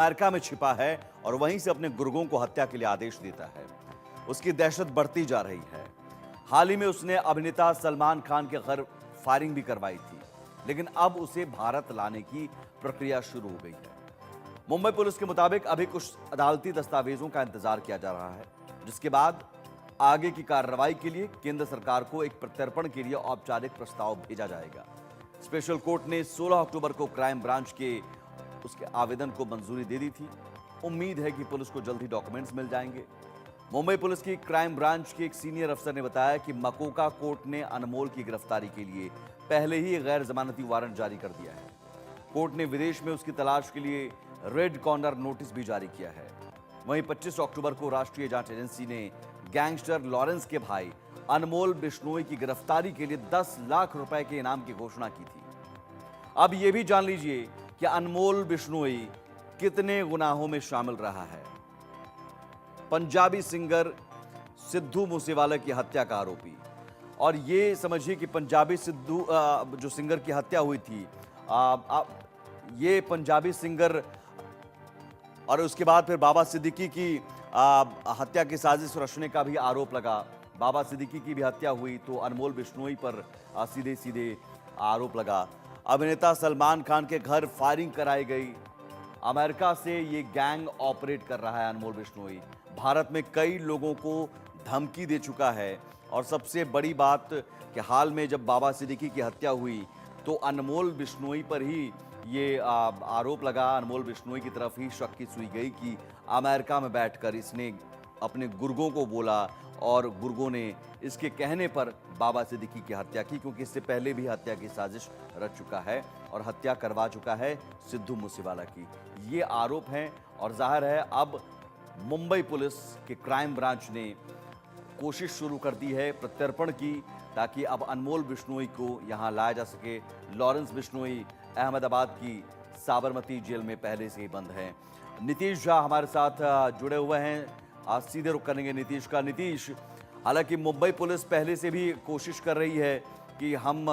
America में छिपा है और वहीं से अपने गुर्गों को हत्या के लिए आदेश देता है। उसकी दहशत बढ़ती जा रही है। हाल ही में उसने अभिनेता सलमान खान के घर फायरिंग भी करवाई थी, लेकिन अब उसे भारत लाने की प्रक्रिया शुरू हो गई है। मुंबई पुलिस के मुताबिक अभी कुछ अदालती दस्तावेजों का इंतजार किया जा रहा है, जिसके बाद आगे की कार्रवाई के लिए केंद्र सरकार को एक प्रत्यर्पण के लिए औपचारिक प्रस्ताव भेजा जाएगा। स्पेशल कोर्ट ने 16 अक्टूबर को क्राइम ब्रांच के उसके आवेदन को मंजूरी दे दी थी। उम्मीद है कि पुलिस को जल्द ही डॉक्यूमेंट्स मिल जाएंगे। मुंबई पुलिस की क्राइम ब्रांच के एक सीनियर अफसर ने बताया कि मकोका कोर्ट ने अनमोल की गिरफ्तारी के लिए पहले ही गैर जमानती वारंट जारी कर दिया है। कोर्ट ने विदेश में उसकी तलाश के लिए रेड कॉर्नर नोटिस भी जारी किया है। वहीं 25 अक्टूबर को राष्ट्रीय जांच एजेंसी ने गैंगस्टर लॉरेंस के भाई अनमोल बिश्नोई की गिरफ्तारी के लिए 10 लाख रुपए के इनाम की घोषणा की थी। अब यह भी जान लीजिए कि अनमोल बिश्नोई कितने गुनाहों में शामिल रहा है। पंजाबी सिंगर सिद्धू मूसेवाला की हत्या का आरोपी, और ये समझिए कि पंजाबी सिद्धू जो सिंगर की हत्या हुई थी, ये पंजाबी सिंगर, और उसके बाद फिर बाबा सिद्दीकी की हत्या की साजिश रचने का भी आरोप लगा। बाबा सिद्दीकी की भी हत्या हुई तो अनमोल बिश्नोई पर सीधे सीधे आरोप लगा। अभिनेता सलमान खान के घर फायरिंग कराई गई। अमेरिका से ये गैंग ऑपरेट कर रहा है अनमोल बिश्नोई। भारत में कई लोगों को धमकी दे चुका है, और सबसे बड़ी बात कि हाल में जब बाबा सिद्दीकी की हत्या हुई तो अनमोल बिश्नोई पर ही ये आरोप लगा, अनमोल बिश्नोई की तरफ ही शक की सुई गई कि अमेरिका में बैठकर इसने अपने गुर्गों को बोला और गुर्गों ने इसके कहने पर बाबा सिद्दीकी की हत्या की, क्योंकि इससे पहले भी हत्या की साजिश रच चुका है और हत्या करवा चुका है सिद्धू मूसेवाला की। ये आरोप हैं, और जाहिर है अब मुंबई पुलिस के क्राइम ब्रांच ने कोशिश शुरू कर दी है प्रत्यर्पण की, ताकि अब अनमोल बिश्नोई को यहाँ लाया जा सके। लॉरेंस बिश्नोई अहमदाबाद की साबरमती जेल में पहले से ही बंद हैं। नीतीश झा हमारे साथ जुड़े हुए हैं, आज सीधे रुख करेंगे नीतीश का। नीतीश, हालांकि मुंबई पुलिस पहले से भी कोशिश कर रही है कि हम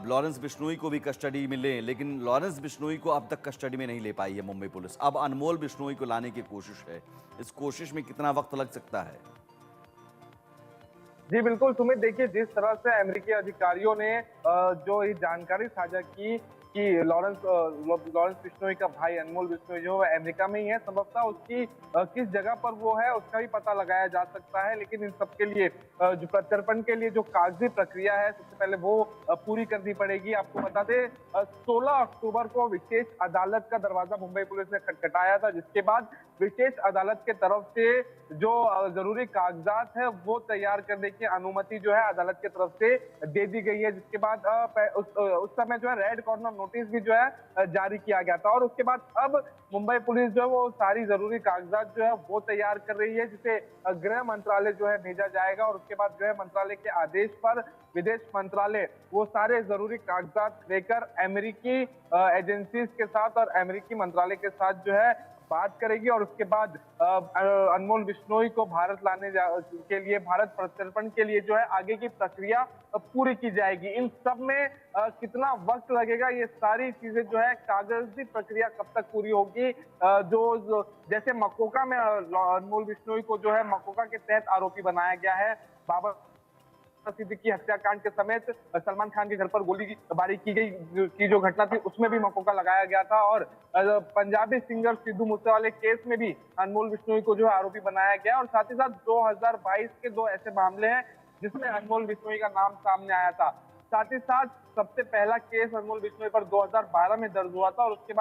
लॉरेंस बिश्नोई को भी कस्टडी में लें, लेकिन लॉरेंस बिश्नोई को अब तक कस्टडी में नहीं ले पाई है मुंबई पुलिस। अब अनमोल बिश्नोई को लाने की कोशिश है। इस कोशिश में कितना वक्त लग सकता है? जी बिल्कुल सुमित, देखिए जिस तरह से अमेरिकी अधिकारियों ने जो ये जानकारी साझा की कि लॉरेंस बिश्नोई का भाई अनमोल बिश्नोई जो है अमेरिका में ही है, संभवतः उसकी किस जगह पर वो है उसका भी पता लगाया जा सकता है। लेकिन इन सब के लिए जो प्रत्यर्पण के लिए जो कागजी प्रक्रिया है सबसे पहले वो पूरी करनी पड़ेगी। आपको बता दें 16 अक्टूबर को विशेष अदालत का दरवाजा मुंबई पुलिस ने खटखटाया था, जिसके बाद विशेष अदालत के तरफ से जो जरूरी कागजात है वो तैयार करने की अनुमति जो है अदालत की तरफ से दे दी गई है, जिसके बाद उस समय जो है रेड कॉर्नर नोटिस भी जो है जारी किया गया था। और उसके बाद अब मुंबई पुलिस जो है वो सारी जरूरी कागजात जो है वो तैयार कर रही है, जिसे गृह मंत्रालय जो है भेजा जाएगा, और उसके बाद गृह मंत्रालय के आदेश पर विदेश मंत्रालय वो सारे जरूरी कागजात लेकर अमेरिकी एजेंसीज के साथ और अमेरिकी मंत्रालय के साथ जो है बात करेगी, और उसके बाद अनमोल बिश्नोई को भारत लाने के लिए, भारत प्रत्यर्पण के लिए जो है आगे की प्रक्रिया पूरी की जाएगी। इन सब में कितना वक्त लगेगा, ये सारी चीजें जो है कागजी प्रक्रिया कब तक पूरी होगी, जो जैसे मकोका में अनमोल बिश्नोई को जो है मकोका के तहत आरोपी बनाया गया है। बाबा सिद्दीकी हत्याकांड के समेत सलमान खान के घर पर गोलीबारी की जो घटना थी उसमें भी मकोका लगाया गया था, और पंजाबी सिंगर सिद्धू मूसेवाले केस में भी अनमोल बिश्नोई को जो आरोपी बनाया गया। और साथ ही साथ 2022 के दो ऐसे मामले हैं जिसमें अनमोल बिश्नोई का नाम सामने आया था। साथ ही साथ सबसे पहला केस अनमोल बिश्नोई पर 2012 में दर्ज हुआ था, और उसके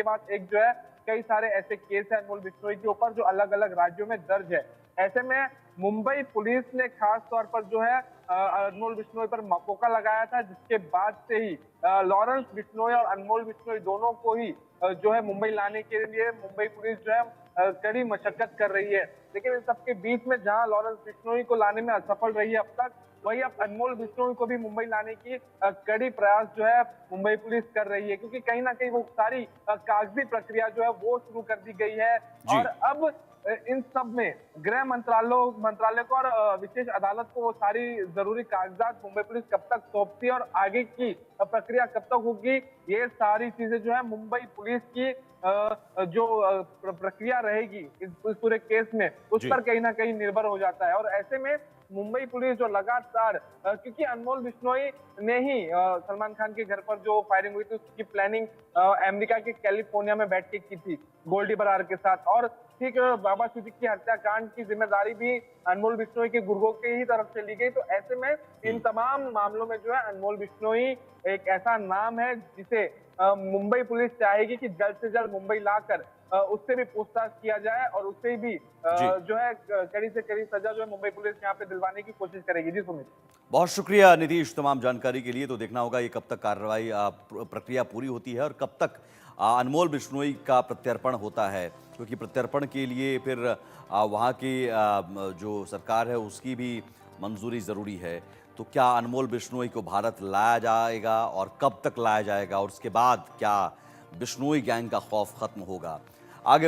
बाद एक जो है कई सारे ऐसे केस है अनमोल बिश्नोई के ऊपर जो अलग अलग राज्यों में दर्ज है। ऐसे में मुंबई पुलिस ने खास तौर पर जो है अनमोल बिश्नोई पर मकोका लगाया था, जिसके बाद से ही लॉरेंस बिश्नोई और अनमोल बिश्नोई दोनों को ही जो है मुंबई लाने के लिए मुंबई पुलिस जो है कड़ी मशक्कत कर रही है। लेकिन इन सबके बीच में जहां लॉरेंस बिश्नोई को लाने में असफल रही है अब तक, वही अब अनमोल बिश्नोई को भी मुंबई लाने की कड़ी प्रयास जो है मुंबई पुलिस कर रही है, क्योंकि कहीं ना कहीं वो सारी कागजी प्रक्रिया जो है वो शुरू कर दी गई है। और अब इन सब में गृह मंत्रालय को और विशेष अदालत को वो सारी जरूरी कागजात मुंबई पुलिस कब तक सौंपती है और आगे की प्रक्रिया कब तक होगी, ये सारी चीजें जो है मुंबई पुलिस की जो प्रक्रिया रहेगी इस पूरे केस में, उस जी। पर कहीं ना कहीं निर्भर हो जाता है। और ऐसे में मुंबई पुलिस जो लगातार क्योंकि अनमोल बिश्नोई ने ही सलमान खान के घर पर जो फायरिंग हुई थी उसकी प्लानिंग अमेरिका के कैलिफोर्निया में बैठ के की थी गोल्डी बरार के साथ। और ठीक बाबा सिद्दीकी हत्याकांड की जिम्मेदारी भी अनमोल बिश्नोई के गुर्गों के ही तरफ से ली गई। तो ऐसे में इन तमाम मामलों में जो है अनमोल बिश्नोई एक ऐसा नाम है जिसे मुंबई पुलिस चाहेगी कि जल्द से जल्द मुंबई लाकर उससे भी पूछताछ किया जाए और उससे भी जी। जो है कड़ी से कड़ी सजा जो है मुंबई पुलिस यहाँ पे दिलवाने की कोशिश करेगी। जी सुमित। बहुत शुक्रिया नीतीश तमाम जानकारी के लिए। तो देखना होगा ये कब तक कार्रवाई प्रक्रिया पूरी होती है और कब तक अनमोल बिश्नोई का प्रत्यर्पण होता है, क्योंकि प्रत्यर्पण के लिए फिर वहाँ की जो सरकार है उसकी भी मंजूरी ज़रूरी है। तो क्या अनमोल बिश्नोई को भारत लाया जाएगा और कब तक लाया जाएगा और उसके बाद क्या बिश्नोई गैंग का खौफ खत्म होगा?